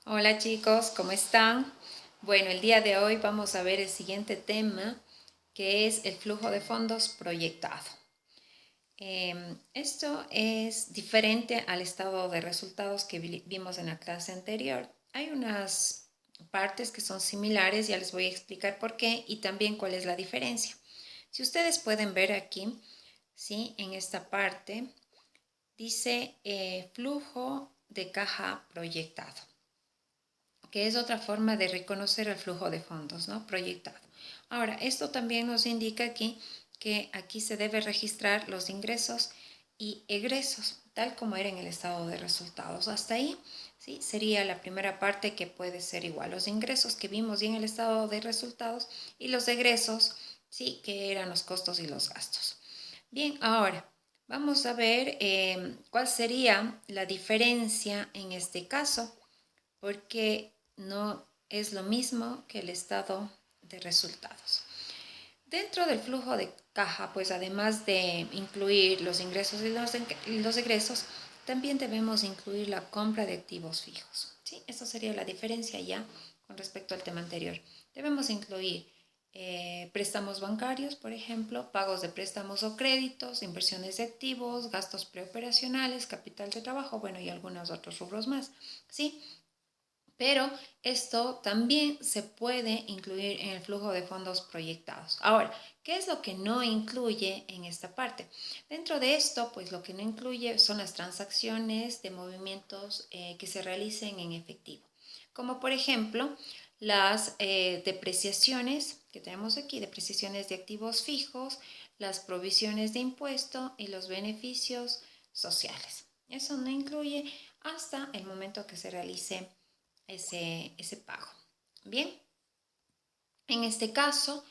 Hola chicos, ¿cómo están? Bueno, el día de hoy vamos a ver el siguiente tema, que es el flujo de fondos proyectado. Esto es diferente al estado de resultados que vimos en la clase anterior. Hay unas partes que son similares, ya les voy a explicar por qué y también cuál es la diferencia. Si ustedes pueden ver aquí, ¿sí? En esta parte dice flujo de caja proyectado, que es otra forma de reconocer el flujo de fondos, ¿no? Proyectado. Ahora, esto también nos indica aquí que aquí se debe registrar los ingresos y egresos, tal como era en el estado de resultados. Hasta ahí, ¿sí? Sería la primera parte que puede ser igual. Los ingresos que vimos ya en el estado de resultados y los egresos, ¿sí? Que eran los costos y los gastos. Bien, ahora vamos a ver cuál sería la diferencia en este caso, porque no es lo mismo que el estado de resultados. Dentro del flujo de caja, pues además de incluir los ingresos y los egresos, también debemos incluir la compra de activos fijos. ¿Sí? Eso sería la diferencia ya con respecto al tema anterior. Debemos incluir préstamos bancarios, por ejemplo, pagos de préstamos o créditos, inversiones de activos, gastos preoperacionales, capital de trabajo, bueno, y algunos otros rubros más. ¿Sí? Pero esto también se puede incluir en el flujo de fondos proyectados. Ahora, ¿qué es lo que no incluye en esta parte? Dentro de esto, pues lo que no incluye son las transacciones de movimientos que se realicen en efectivo, como por ejemplo las depreciaciones que tenemos aquí, depreciaciones de activos fijos, las provisiones de impuesto y los beneficios sociales. Eso no incluye hasta el momento que se realice ese pago. Bien, en este caso,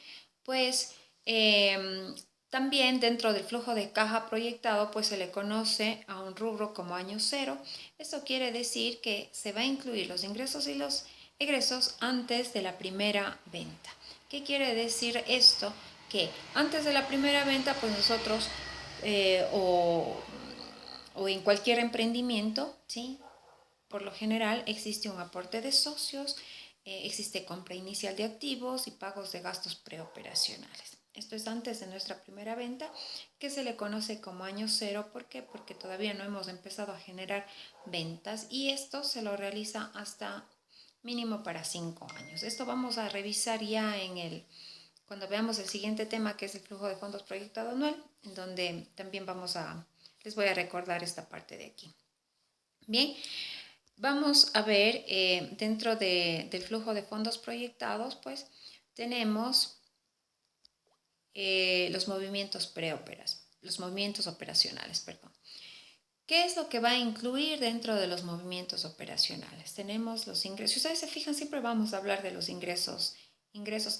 pues también dentro del flujo de caja proyectado, pues se le conoce a un rubro como año cero. Esto quiere decir que se va a incluir los ingresos y los egresos antes de la primera venta. ¿Qué quiere decir esto? Que antes de la primera venta, pues nosotros eh, o, o en cualquier emprendimiento, ¿sí? Por lo general existe un aporte de socios, existe compra inicial de activos y pagos de gastos preoperacionales. Esto es antes de nuestra primera venta, que se le conoce como año cero. ¿Por qué? Porque todavía no hemos empezado a generar ventas y esto se lo realiza hasta mínimo para 5 años. Esto vamos a revisar ya cuando veamos el siguiente tema, que es el flujo de fondos proyectado anual, en donde también les voy a recordar esta parte de aquí. Bien, vamos a ver dentro del flujo de fondos proyectados, pues tenemos los movimientos operacionales, perdón. ¿Qué es lo que va a incluir dentro de los movimientos operacionales? Tenemos los ingresos. Si ustedes se fijan, siempre vamos a hablar de los ingresos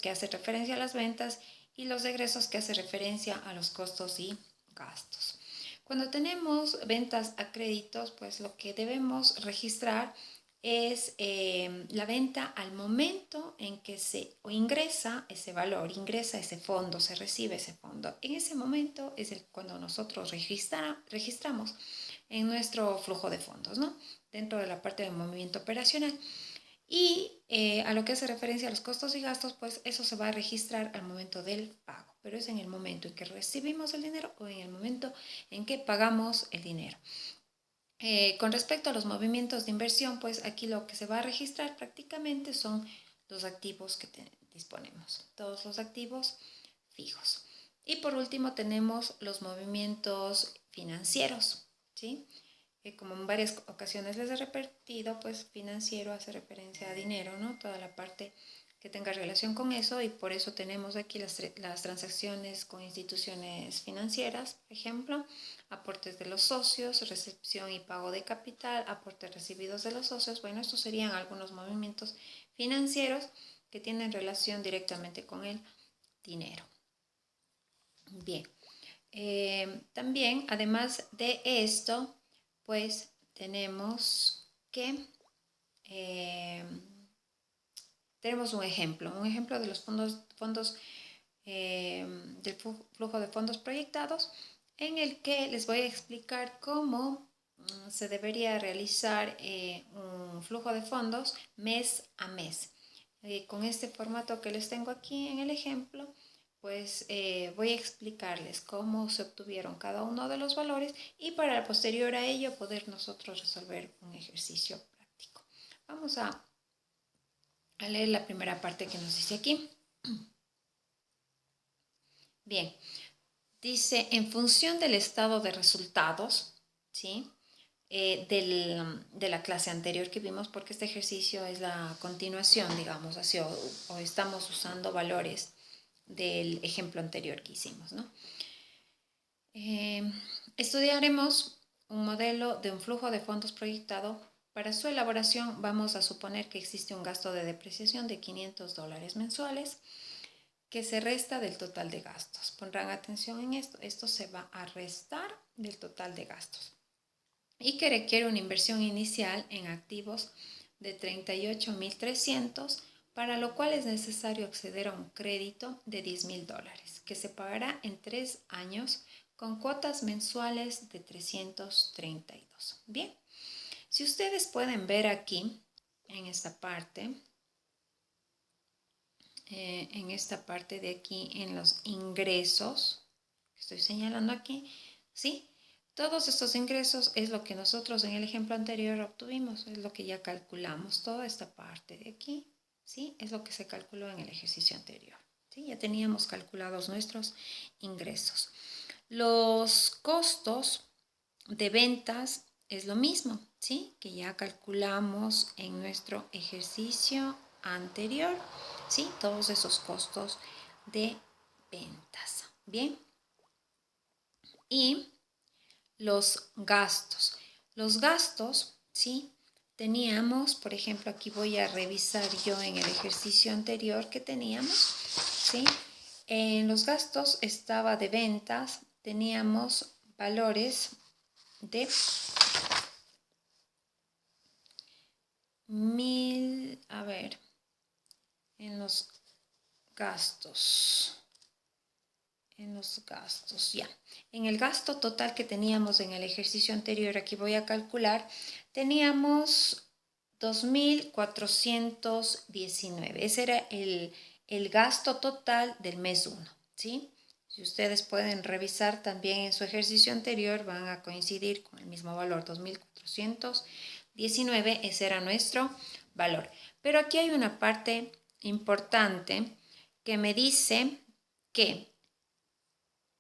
que hacen referencia a las ventas y los egresos que hacen referencia a los costos y gastos. Cuando tenemos ventas a créditos, pues lo que debemos registrar es la venta al momento en que se ingresa ese valor, ingresa ese fondo, se recibe ese fondo. En ese momento es cuando nosotros registramos en nuestro flujo de fondos, ¿no? Dentro de la parte de movimiento operacional. Y a lo que hace referencia a los costos y gastos, pues eso se va a registrar al momento del pago, pero es en el momento en que recibimos el dinero o en el momento en que pagamos el dinero. Con respecto a los movimientos de inversión, pues aquí lo que se va a registrar prácticamente son los activos que disponemos, todos los activos fijos. Y por último tenemos los movimientos financieros, ¿sí? Como en varias ocasiones les he repetido, pues financiero hace referencia a dinero, ¿no? Toda la parte que tenga relación con eso, y por eso tenemos aquí las transacciones con instituciones financieras, por ejemplo, aportes de los socios, recepción y pago de capital, aportes recibidos de los socios. Bueno, estos serían algunos movimientos financieros que tienen relación directamente con el dinero. Bien, también además de esto, pues tenemos que eh, tenemos un ejemplo de los fondos del flujo de fondos proyectados, en el que les voy a explicar cómo se debería realizar un flujo de fondos mes a mes. Con este formato que les tengo aquí en el ejemplo, pues voy a explicarles cómo se obtuvieron cada uno de los valores y para posterior a ello poder nosotros resolver un ejercicio práctico. Vamos a leer la primera parte que nos dice aquí. Bien, dice en función del estado de resultados, ¿sí? De la clase anterior que vimos, porque este ejercicio es la continuación, digamos, así, o estamos usando valores del ejemplo anterior que hicimos, ¿no? Estudiaremos un modelo de un flujo de fondos proyectado. Para su elaboración vamos a suponer que existe un gasto de depreciación de $500 mensuales que se resta del total de gastos. Pondrán atención en esto. Esto se va a restar del total de gastos. Y que requiere una inversión inicial en activos de 38.300, para lo cual es necesario acceder a un crédito de $10.000 que se pagará en 3 años con cuotas mensuales de 332. Bien, si ustedes pueden ver aquí en esta parte, de aquí en los ingresos, que estoy señalando aquí, ¿sí? Todos estos ingresos es lo que nosotros en el ejemplo anterior obtuvimos, es lo que ya calculamos, toda esta parte de aquí, ¿sí? Es lo que se calculó en el ejercicio anterior, ¿sí? Ya teníamos calculados nuestros ingresos. Los costos de ventas es lo mismo, ¿sí? Que ya calculamos en nuestro ejercicio anterior, ¿sí? Todos esos costos de ventas. Bien. Y los gastos. Los gastos, ¿sí? Teníamos, por ejemplo, aquí voy a revisar yo en el ejercicio anterior que teníamos, ¿sí? En los gastos estaba de ventas, teníamos valores de 1.000, a ver, en los gastos, ya. En el gasto total que teníamos en el ejercicio anterior, aquí voy a calcular, teníamos 2.419. Ese era el gasto total del mes 1, ¿sí? Si ustedes pueden revisar también en su ejercicio anterior, van a coincidir con el mismo valor, 2.419, ese era nuestro valor. Pero aquí hay una parte importante que me dice que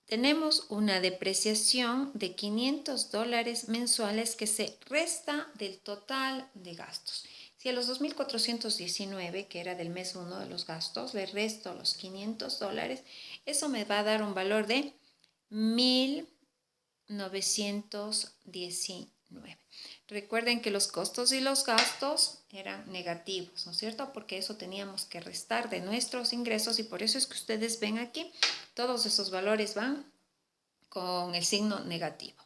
tenemos una depreciación de $500 mensuales que se resta del total de gastos. Si a los 2.419, que era del mes 1 de los gastos, le resto los $500, eso me va a dar un valor de 1.919. Recuerden que los costos y los gastos eran negativos, ¿no es cierto? Porque eso teníamos que restar de nuestros ingresos y por eso es que ustedes ven aquí, todos esos valores van con el signo negativo.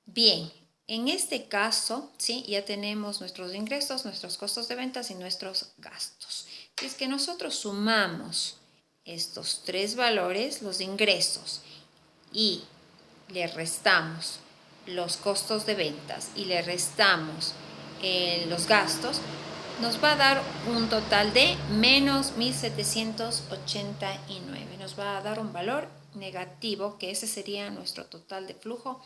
Bien, en este caso, ¿sí? Ya tenemos nuestros ingresos, nuestros costos de ventas y nuestros gastos. Si es que nosotros sumamos estos tres valores, los ingresos, y le restamos los costos de ventas y le restamos los gastos, nos va a dar un total de menos 1.789. Nos va a dar un valor negativo, que ese sería nuestro total de flujo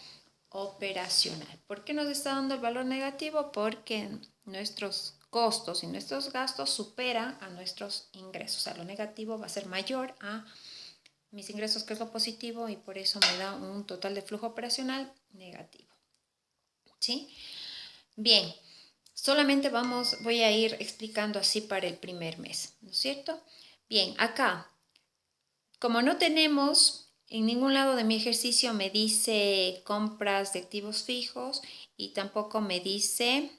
operacional. ¿Por qué nos está dando el valor negativo? Porque nuestros costos y nuestros gastos superan a nuestros ingresos. O sea, lo negativo va a ser mayor a mis ingresos, que es lo positivo, y por eso me da un total de flujo operacional negativo. ¿Sí? Bien, solamente voy a ir explicando así para el primer mes, ¿no es cierto? Bien, acá, como no tenemos, en ningún lado de mi ejercicio me dice compras de activos fijos y tampoco me dice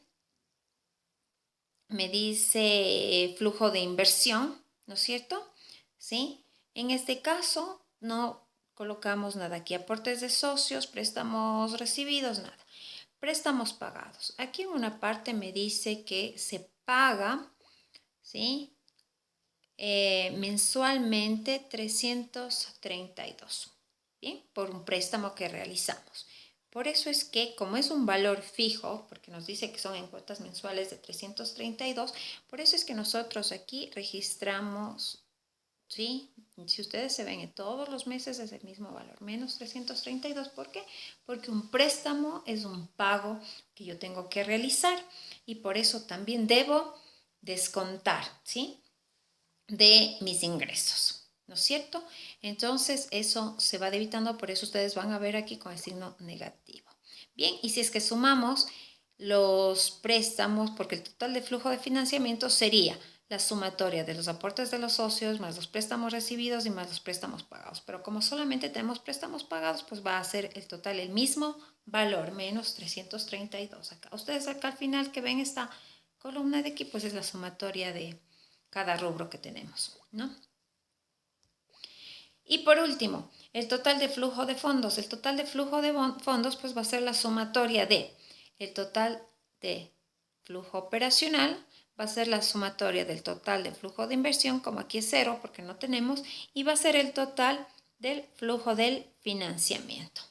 flujo de inversión, ¿no es cierto? ¿Sí? En este caso no colocamos nada aquí, aportes de socios, préstamos recibidos, nada. Préstamos pagados. Aquí en una parte me dice que se paga, ¿sí? Mensualmente 332, ¿bien? Por un préstamo que realizamos. Por eso es que, como es un valor fijo, porque nos dice que son en cuotas mensuales de 332, por eso es que nosotros aquí registramos, ¿sí? Si ustedes se ven en todos los meses es el mismo valor, menos 332. ¿Por qué? Porque un préstamo es un pago que yo tengo que realizar y por eso también debo descontar, ¿sí? De mis ingresos, ¿no es cierto? Entonces eso se va debitando, por eso ustedes van a ver aquí con el signo negativo. Bien, y si es que sumamos los préstamos, porque el total de flujo de financiamiento sería la sumatoria de los aportes de los socios, más los préstamos recibidos y más los préstamos pagados. Pero como solamente tenemos préstamos pagados, pues va a ser el total el mismo valor, menos 332 acá. Ustedes acá al final que ven esta columna de aquí, pues es la sumatoria de cada rubro que tenemos, ¿no? Y por último, el total de flujo de fondos. El total de flujo de fondos pues va a ser la sumatoria de el total de flujo operacional, va a ser la sumatoria del total de flujo de inversión, como aquí es cero porque no tenemos, y va a ser el total del flujo del financiamiento.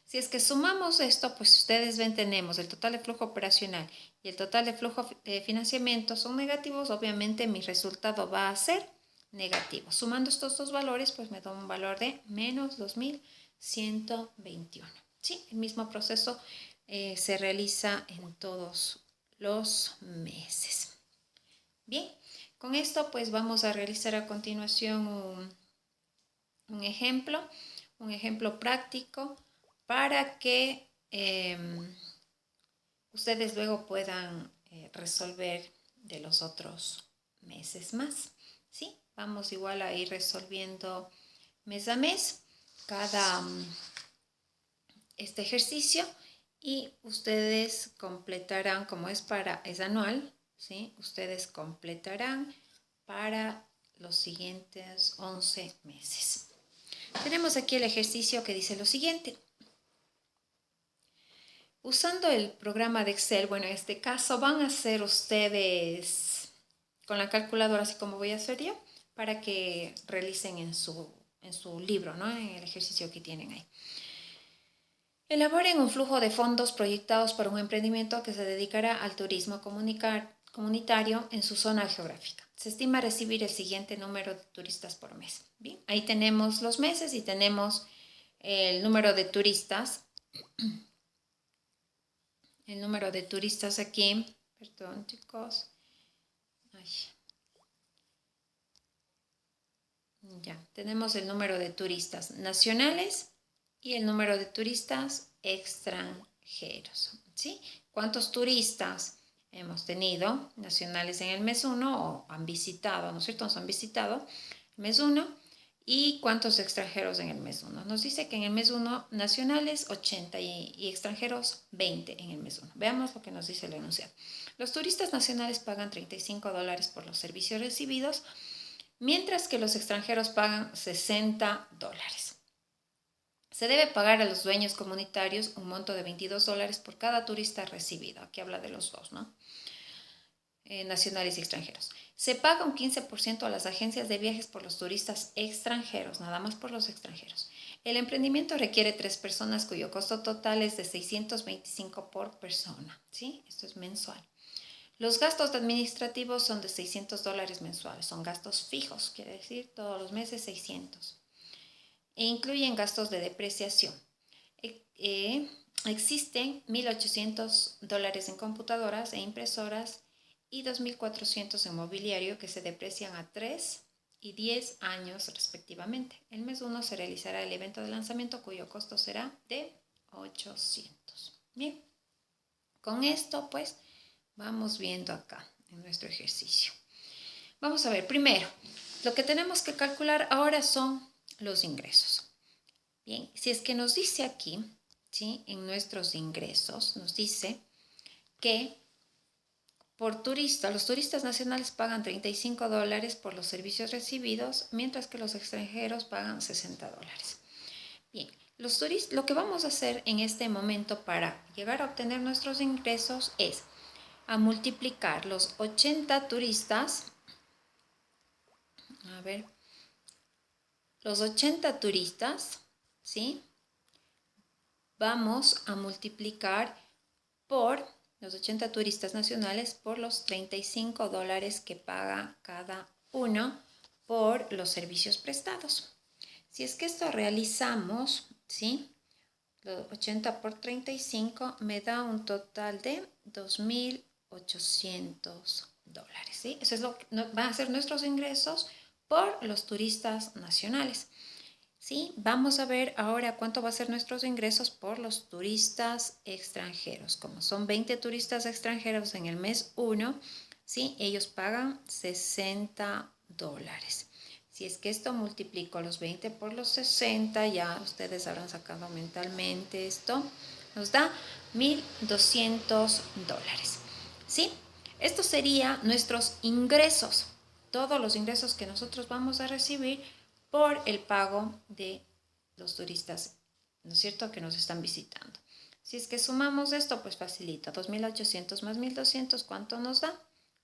Si es que sumamos esto, pues ustedes ven, tenemos el total de flujo operacional y el total de flujo de financiamiento son negativos, obviamente mi resultado va a ser negativo. Sumando estos dos valores, pues me da un valor de menos 2121. Sí, el mismo proceso se realiza en todos los meses. Bien, con esto pues vamos a realizar a continuación un ejemplo práctico para que ustedes luego puedan resolver de los otros meses más. ¿Sí? Vamos igual a ir resolviendo mes a mes cada este ejercicio y ustedes completarán, como es anual, ¿sí? Ustedes completarán para los siguientes 11 meses. Tenemos aquí el ejercicio que dice lo siguiente. Usando el programa de Excel, bueno, en este caso van a hacer ustedes con la calculadora, así como voy a hacer yo, para que realicen en su libro, ¿no? En el ejercicio que tienen ahí. Elaboren un flujo de fondos proyectados para un emprendimiento que se dedicará al turismo comunitario en su zona geográfica. Se estima recibir el siguiente número de turistas por mes. Bien, ahí tenemos los meses y tenemos el número de turistas. El número de turistas aquí, perdón chicos. Ay. Ya, tenemos el número de turistas nacionales y el número de turistas extranjeros, ¿sí? ¿Cuántos turistas hemos tenido nacionales en el mes 1 o han visitado, ¿no es cierto? Nos han visitado el mes 1 y cuántos extranjeros en el mes 1. Nos dice que en el mes 1 nacionales 80 y extranjeros 20 en el mes 1. Veamos lo que nos dice el enunciado. Los turistas nacionales pagan $35 por los servicios recibidos, mientras que los extranjeros pagan $60. Se debe pagar a los dueños comunitarios un monto de $22 por cada turista recibido. Aquí habla de los dos, ¿no? Nacionales y extranjeros. Se paga un 15% a las agencias de viajes por los turistas extranjeros, nada más por los extranjeros. El emprendimiento requiere 3 personas cuyo costo total es de $625 por persona, ¿sí? Esto es mensual. Los gastos administrativos son de $600 mensuales, son gastos fijos, quiere decir todos los meses 600. E incluyen gastos de depreciación. Existen $1,800 en computadoras e impresoras y $2,400 en mobiliario que se deprecian a 3 y 10 años respectivamente. El mes 1 se realizará el evento de lanzamiento cuyo costo será de $800. Bien, con esto pues vamos viendo acá en nuestro ejercicio. Vamos a ver, primero, lo que tenemos que calcular ahora son los ingresos. Bien, si es que nos dice aquí, ¿sí? En nuestros ingresos, nos dice que por turista, los turistas nacionales pagan $35 por los servicios recibidos, mientras que los extranjeros pagan $60. Bien, lo que vamos a hacer en este momento para llegar a obtener nuestros ingresos es a multiplicar los 80 turistas, a ver, los 80 turistas, ¿sí? vamos a multiplicar por los 80 turistas nacionales por los $35 que paga cada uno por los servicios prestados. Si es que esto realizamos, ¿sí? Los 80 por 35 me da un total de $2,800, ¿sí? Eso es lo que van a ser nuestros ingresos por los turistas nacionales. ¿Sí? Vamos a ver ahora cuánto va a ser nuestros ingresos por los turistas extranjeros. Como son 20 turistas extranjeros en el mes 1, ¿sí? Ellos pagan $60. Si es que esto multiplico los 20 por los 60, ya ustedes habrán sacado mentalmente esto, nos da $1,200. ¿Sí? Estos serían nuestros ingresos, todos los ingresos que nosotros vamos a recibir por el pago de los turistas, ¿no es cierto?, que nos están visitando. Si es que sumamos esto, pues facilita. 2,800 más 1,200, ¿cuánto nos da?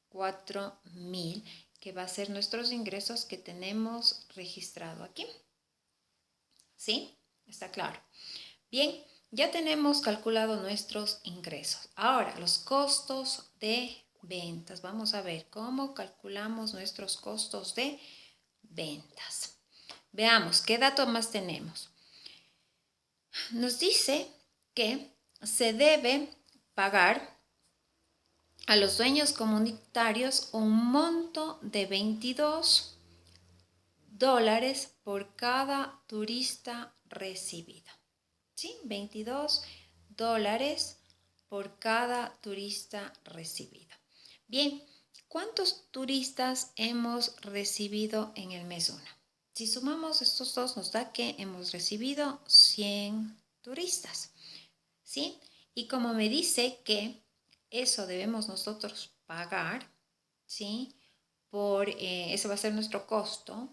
4,000, que va a ser nuestros ingresos que tenemos registrado aquí. ¿Sí? ¿Está claro? Bien, ya tenemos calculado nuestros ingresos. Ahora, los costos de ventas. Vamos a ver cómo calculamos nuestros costos de ventas. Veamos, ¿qué datos más tenemos? Nos dice que se debe pagar a los dueños comunitarios un monto de $22 por cada turista recibido. ¿Sí? $22 por cada turista recibido. Bien, ¿cuántos turistas hemos recibido en el mes 1? Si sumamos estos dos, nos da que hemos recibido 100 turistas, ¿sí? Y como me dice que eso debemos nosotros pagar, ¿sí? Ese va a ser nuestro costo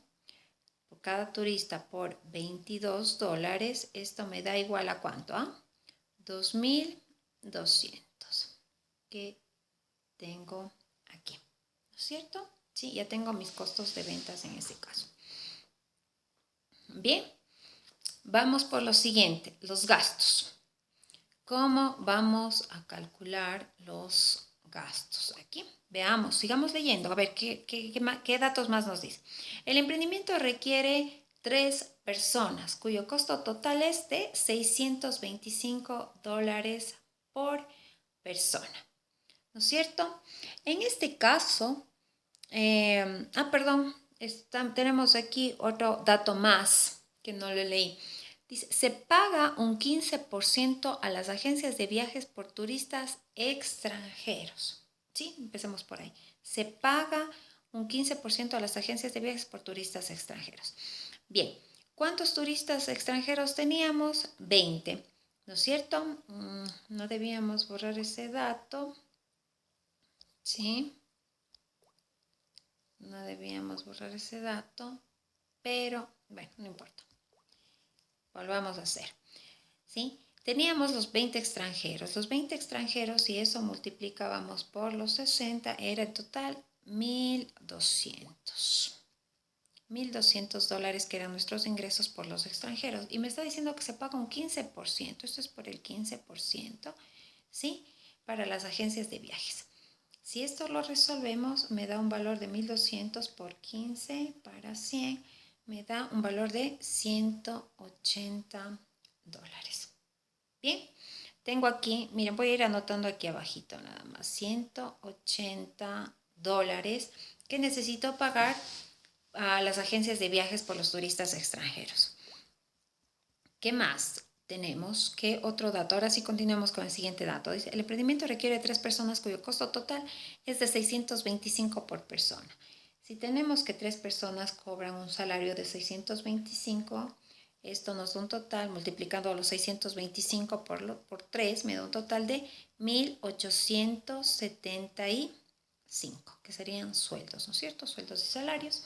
por cada turista por $22. Esto me da igual a ¿cuánto? ¿Ah? 2,200 que tengo aquí, ¿no es cierto? Sí, ya tengo mis costos de ventas en este caso. Bien, vamos por lo siguiente, los gastos. ¿Cómo vamos a calcular los gastos? Aquí, veamos, sigamos leyendo, a ver qué datos más nos dice. El emprendimiento requiere 3 personas, cuyo costo total es de $625 por persona, ¿no es cierto? En este caso, tenemos aquí otro dato más que no lo leí. Dice, se paga un 15% a las agencias de viajes por turistas extranjeros. ¿Sí? Empecemos por ahí. Se paga un 15% a las agencias de viajes por turistas extranjeros. Bien, ¿cuántos turistas extranjeros teníamos? 20, ¿no es cierto? No debíamos borrar ese dato. ¿Sí? No debíamos borrar ese dato, pero bueno, no importa. Volvamos a hacer, ¿sí? Teníamos los 20 extranjeros. Los 20 extranjeros, si eso multiplicábamos por los 60, era en total 1,200. $1,200 que eran nuestros ingresos por los extranjeros. Y me está diciendo que se paga un 15%. Esto es por el 15%, ¿sí? Para las agencias de viajes. Si esto lo resolvemos, me da un valor de 1,200 por 15 para 100. Me da un valor de $180. Bien, tengo aquí, miren, voy a ir anotando aquí abajito nada más. $180 que necesito pagar a las agencias de viajes por los turistas extranjeros. ¿Qué más tenemos? ¿Qué otro dato? Ahora sí continuamos con el siguiente dato. Dice, el emprendimiento requiere 3 personas cuyo costo total es de $625 por persona. Si tenemos que 3 personas cobran un salario de $625, esto nos da un total, multiplicando los 625 por 3, me da un total de $1,875, que serían sueldos, ¿no es cierto? Sueldos y salarios.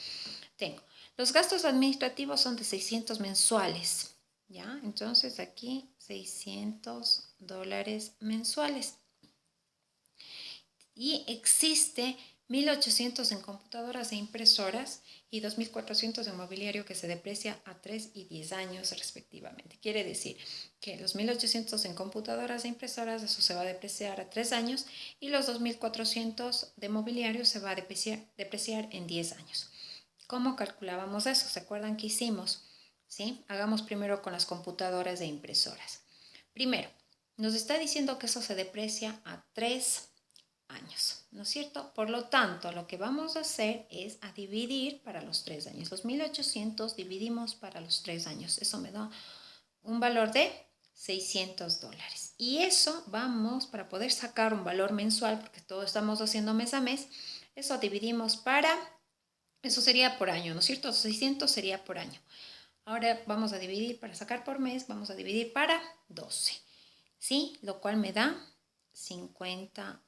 Tengo. Los gastos administrativos son de 600 mensuales, ¿ya? Entonces aquí $600 mensuales. Y existe 1.800 en computadoras e impresoras y 2.400 en mobiliario que se deprecia a 3 y 10 años respectivamente. Quiere decir que los 1.800 en computadoras e impresoras, eso se va a depreciar a 3 años y los 2.400 de mobiliario se va a depreciar en 10 años. ¿Cómo calculábamos eso? ¿Se acuerdan que hicimos? ¿Sí? Hagamos primero con las computadoras e impresoras. Primero, nos está diciendo que eso se deprecia a 3 años, ¿no es cierto? Por lo tanto, lo que vamos a hacer es a dividir para los 3 años. Los 1.800 dividimos para los 3 años. Eso me da un valor de $600. Y eso vamos, para poder sacar un valor mensual, porque todo estamos haciendo mes a mes, eso dividimos eso sería por año, ¿no es cierto? 600 sería por año. Ahora vamos a dividir, para sacar por mes, vamos a dividir para 12, ¿sí? Lo cual me da $50.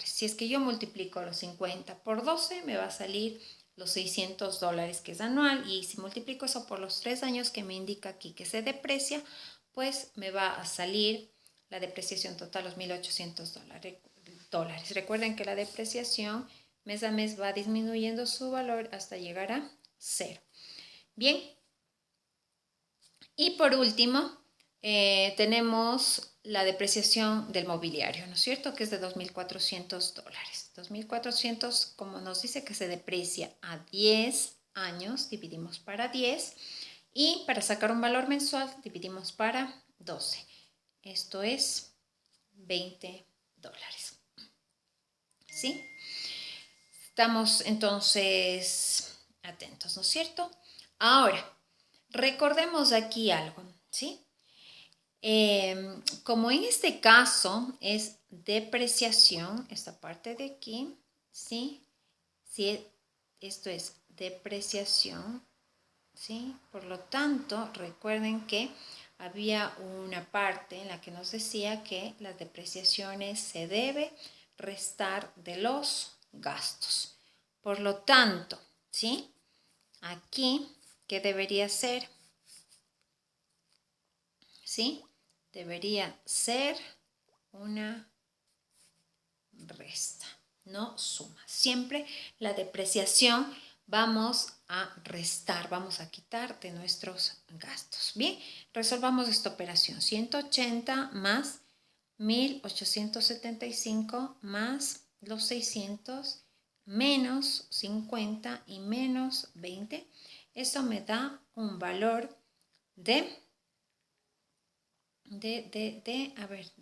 Si es que yo multiplico los 50 por 12, me va a salir los $600, que es anual, y si multiplico eso por los 3 años que me indica aquí que se deprecia, pues me va a salir la depreciación total, los $1.800. Recuerden que la depreciación mes a mes va disminuyendo su valor hasta llegar a 0. Bien, y por último, tenemos la depreciación del mobiliario, ¿no es cierto? Que es de $2.400. 2.400, como nos dice que se deprecia a 10 años, dividimos para 10 y para sacar un valor mensual dividimos para 12. Esto es $20. ¿Sí? Estamos entonces atentos, ¿no es cierto? Ahora, recordemos aquí algo, ¿sí? Como en este caso es depreciación, esta parte de aquí, ¿sí? Si esto es depreciación, ¿sí? Por lo tanto, recuerden que había una parte en la que nos decía que las depreciaciones se debe restar de los gastos. Por lo tanto, ¿sí? Aquí, ¿qué debería ser? ¿Sí? Debería ser una resta, no suma. Siempre la depreciación vamos a restar, vamos a quitar de nuestros gastos. Bien, resolvamos esta operación. 180 más 1.875 más los 600 menos 50 y menos 20. Eso me da un valor de a ver,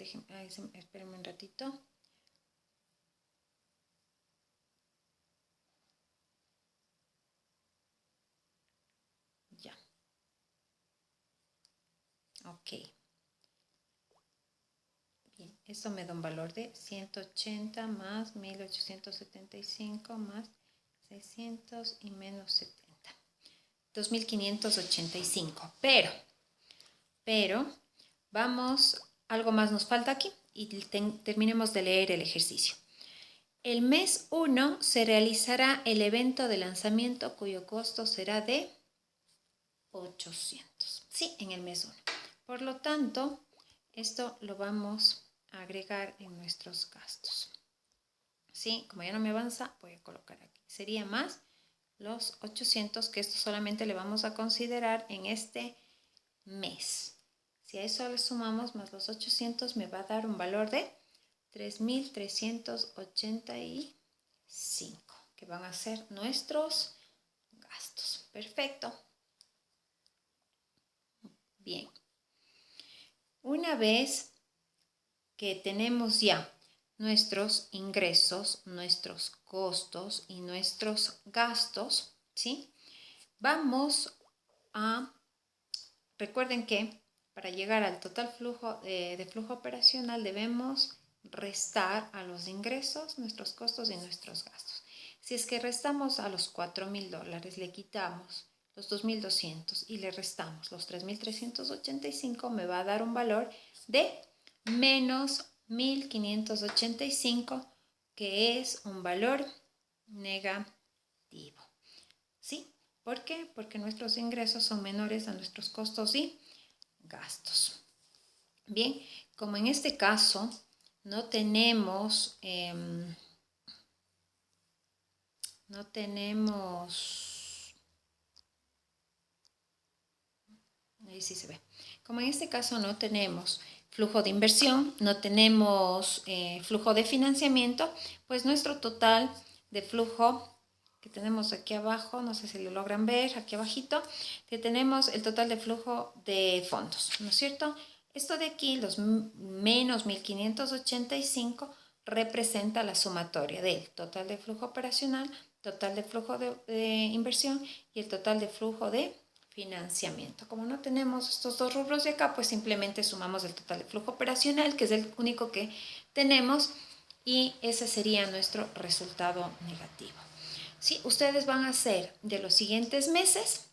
espérenme un ratito. Ya. Ok. Bien, esto me da un valor de 180 más 1.875 más 600 y menos 70. 2.585. Pero, vamos, algo más nos falta aquí y terminemos de leer el ejercicio. El mes 1 se realizará el evento de lanzamiento cuyo costo será de 800. Sí, en el mes 1. Por lo tanto, esto lo vamos a agregar en nuestros gastos. Sí, como ya no me avanza, voy a colocar aquí. Sería más los 800, que esto solamente le vamos a considerar en este mes. Si a eso le sumamos más los 800, me va a dar un valor de 3.385, que van a ser nuestros gastos. Perfecto. Bien. Una vez que tenemos ya nuestros ingresos, nuestros costos y nuestros gastos, ¿sí? Vamos a, recuerden que para llegar al total flujo de flujo operacional debemos restar a los ingresos, nuestros costos y nuestros gastos. Si es que restamos a los $4.000, le quitamos los 2.200 y le restamos los 3.385, me va a dar un valor de menos 1.585, que es un valor negativo. ¿Sí? ¿Por qué? Porque nuestros ingresos son menores a nuestros costos y gastos. Bien, como en este caso no tenemos no tenemos, ahí sí se ve, como en este caso no tenemos flujo de inversión, no tenemos flujo de financiamiento, pues nuestro total de flujo que tenemos aquí abajo, no sé si lo logran ver, aquí abajito, que tenemos el total de flujo de fondos, ¿no es cierto? Esto de aquí, los menos 1585, representa la sumatoria del total de flujo operacional, total de flujo de inversión y el total de flujo de financiamiento. Como no tenemos estos dos rubros de acá, pues simplemente sumamos el total de flujo operacional, que es el único que tenemos, y ese sería nuestro resultado negativo. ¿Sí? Ustedes van a hacer de los siguientes meses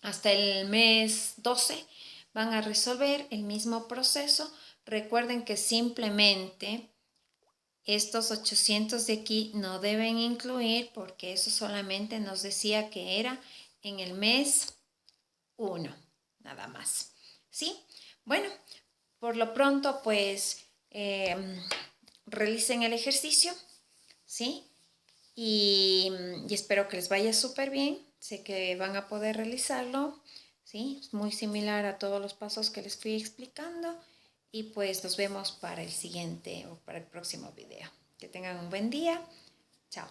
hasta el mes 12, van a resolver el mismo proceso. Recuerden que simplemente estos 800 de aquí no deben incluir porque eso solamente nos decía que era en el mes 1, nada más. ¿Sí? Bueno, por lo pronto, pues realicen el ejercicio, ¿sí? Y espero que les vaya súper bien. Sé que van a poder realizarlo, ¿sí? Es muy similar a todos los pasos que les fui explicando. Y pues nos vemos para el siguiente o para el próximo video. Que tengan un buen día. Chao.